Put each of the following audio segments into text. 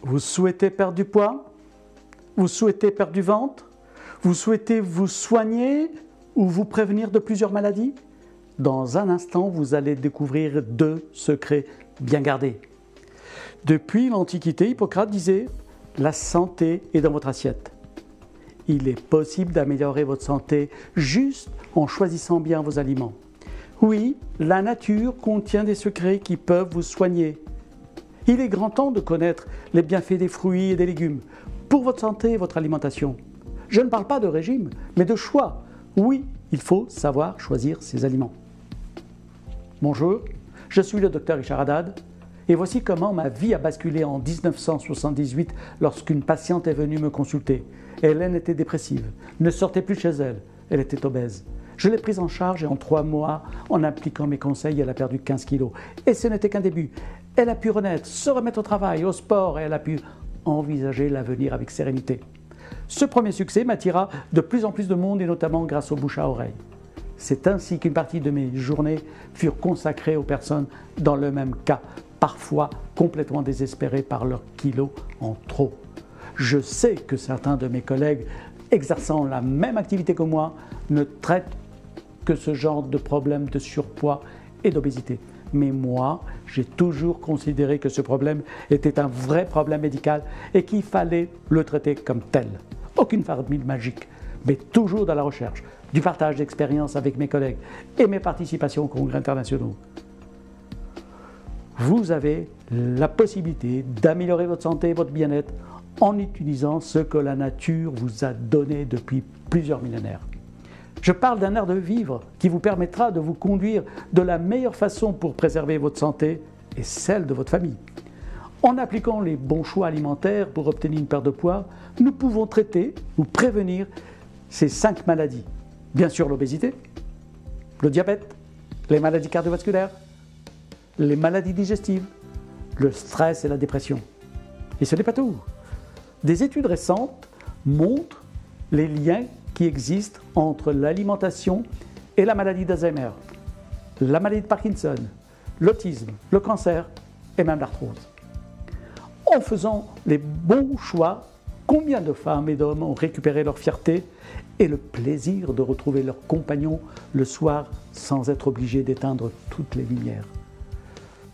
Vous souhaitez perdre du poids? Vous souhaitez perdre du ventre? Vous souhaitez vous soigner ou vous prévenir de plusieurs maladies? Dans un instant, vous allez découvrir 2 secrets bien gardés. Depuis l'Antiquité, Hippocrate disait « La santé est dans votre assiette ». Il est possible d'améliorer votre santé juste en choisissant bien vos aliments. Oui, la nature contient des secrets qui peuvent vous soigner. Il est grand temps de connaître les bienfaits des fruits et des légumes pour votre santé et votre alimentation. Je ne parle pas de régime, mais de choix. Oui, il faut savoir choisir ses aliments. Bonjour, je suis le Dr Richard Haddad et voici comment ma vie a basculé en 1978 lorsqu'une patiente est venue me consulter. Hélène était dépressive, ne sortait plus de chez elle, elle était obèse. Je l'ai prise en charge et en 3 mois, en appliquant mes conseils, elle a perdu 15 kilos. Et ce n'était qu'un début. Elle a pu renaître, se remettre au travail, au sport et elle a pu envisager l'avenir avec sérénité. Ce premier succès m'attira de plus en plus de monde et notamment grâce au bouche à oreille. C'est ainsi qu'une partie de mes journées furent consacrées aux personnes dans le même cas, parfois complètement désespérées par leurs kilos en trop. Je sais que certains de mes collègues exerçant la même activité que moi ne traitent que ce genre de problème de surpoids et d'obésité. Mais moi, j'ai toujours considéré que ce problème était un vrai problème médical et qu'il fallait le traiter comme tel. Aucune formule magique, mais toujours dans la recherche, du partage d'expériences avec mes collègues et mes participations aux congrès internationaux. Vous avez la possibilité d'améliorer votre santé et votre bien-être en utilisant ce que la nature vous a donné depuis plusieurs millénaires. Je parle d'un art de vivre qui vous permettra de vous conduire de la meilleure façon pour préserver votre santé et celle de votre famille. En appliquant les bons choix alimentaires pour obtenir une perte de poids, nous pouvons traiter ou prévenir ces 5 maladies. Bien sûr l'obésité, le diabète, les maladies cardiovasculaires, les maladies digestives, le stress et la dépression. Et ce n'est pas tout. Des études récentes montrent les liens qui existent entre l'alimentation et la maladie d'Alzheimer, la maladie de Parkinson, l'autisme, le cancer et même l'arthrose. En faisant les bons choix, combien de femmes et d'hommes ont récupéré leur fierté et le plaisir de retrouver leur compagnon le soir sans être obligés d'éteindre toutes les lumières?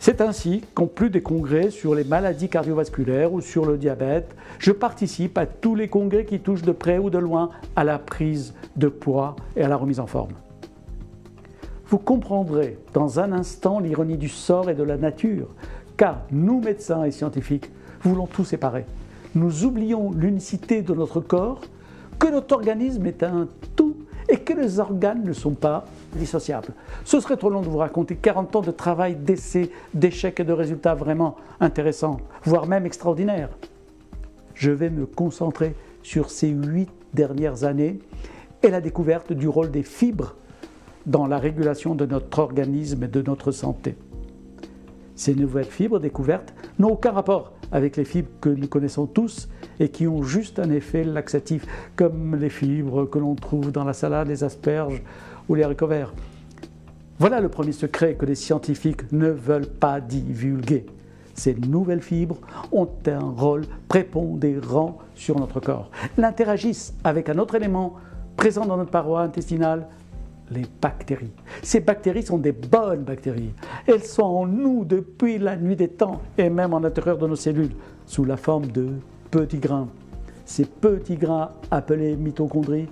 C'est ainsi qu'en plus des congrès sur les maladies cardiovasculaires ou sur le diabète, je participe à tous les congrès qui touchent de près ou de loin à la prise de poids et à la remise en forme. Vous comprendrez dans un instant l'ironie du sort et de la nature, car nous, médecins et scientifiques, voulons tout séparer. Nous oublions l'unicité de notre corps, que notre organisme est un tout et que les organes ne sont pas dissociables. Ce serait trop long de vous raconter 40 ans de travail, d'essais, d'échecs et de résultats vraiment intéressants, voire même extraordinaires. Je vais me concentrer sur ces 8 dernières années et la découverte du rôle des fibres dans la régulation de notre organisme et de notre santé. Ces nouvelles fibres découvertes n'ont aucun rapport avec les fibres que nous connaissons tous et qui ont juste un effet laxatif, comme les fibres que l'on trouve dans la salade, les asperges ou les haricots verts. Voilà le premier secret que les scientifiques ne veulent pas divulguer. Ces nouvelles fibres ont un rôle prépondérant sur notre corps. Elles interagissent avec un autre élément présent dans notre paroi intestinale, les bactéries. Ces bactéries sont des bonnes bactéries. Elles sont en nous depuis la nuit des temps et même en l'intérieur de nos cellules, sous la forme de petits grains. Ces petits grains, appelés mitochondries,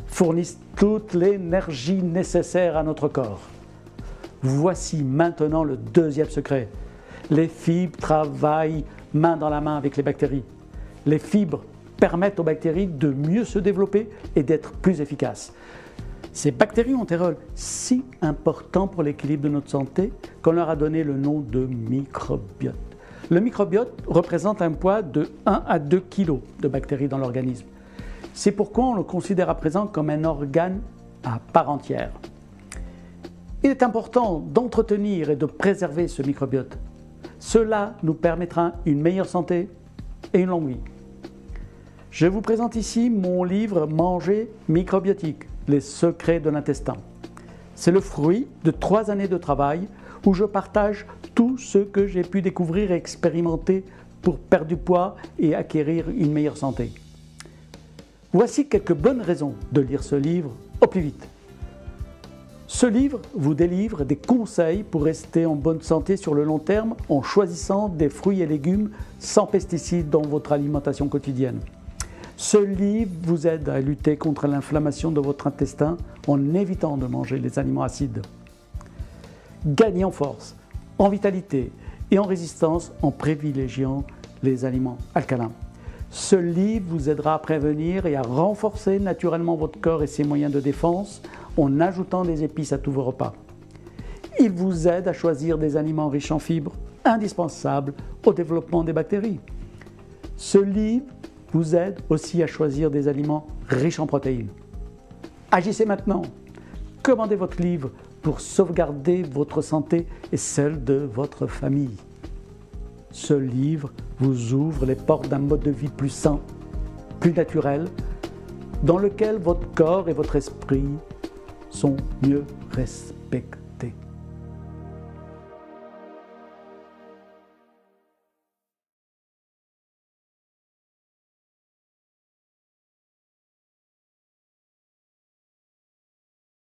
fournissent toute l'énergie nécessaire à notre corps. Voici maintenant le deuxième secret. Les fibres travaillent main dans la main avec les bactéries. Les fibres permettent aux bactéries de mieux se développer et d'être plus efficaces. Ces bactéries ont un rôle si important pour l'équilibre de notre santé qu'on leur a donné le nom de microbiote. Le microbiote représente un poids de 1 à 2 kg de bactéries dans l'organisme. C'est pourquoi on le considère à présent comme un organe à part entière. Il est important d'entretenir et de préserver ce microbiote. Cela nous permettra une meilleure santé et une longue vie. Je vous présente ici mon livre « Manger microbiotique ». Les secrets de l'intestin. C'est le fruit de 3 années de travail où je partage tout ce que j'ai pu découvrir et expérimenter pour perdre du poids et acquérir une meilleure santé. Voici quelques bonnes raisons de lire ce livre au plus vite. Ce livre vous délivre des conseils pour rester en bonne santé sur le long terme en choisissant des fruits et légumes sans pesticides dans votre alimentation quotidienne. Ce livre vous aide à lutter contre l'inflammation de votre intestin en évitant de manger les aliments acides. Gagnez en force, en vitalité et en résistance en privilégiant les aliments alcalins. Ce livre vous aidera à prévenir et à renforcer naturellement votre corps et ses moyens de défense en ajoutant des épices à tous vos repas. Il vous aide à choisir des aliments riches en fibres, indispensables au développement des bactéries. Ce livre vous aide aussi à choisir des aliments riches en protéines. Agissez maintenant. Commandez votre livre pour sauvegarder votre santé et celle de votre famille. Ce livre vous ouvre les portes d'un mode de vie plus sain, plus naturel, dans lequel votre corps et votre esprit sont mieux respectés.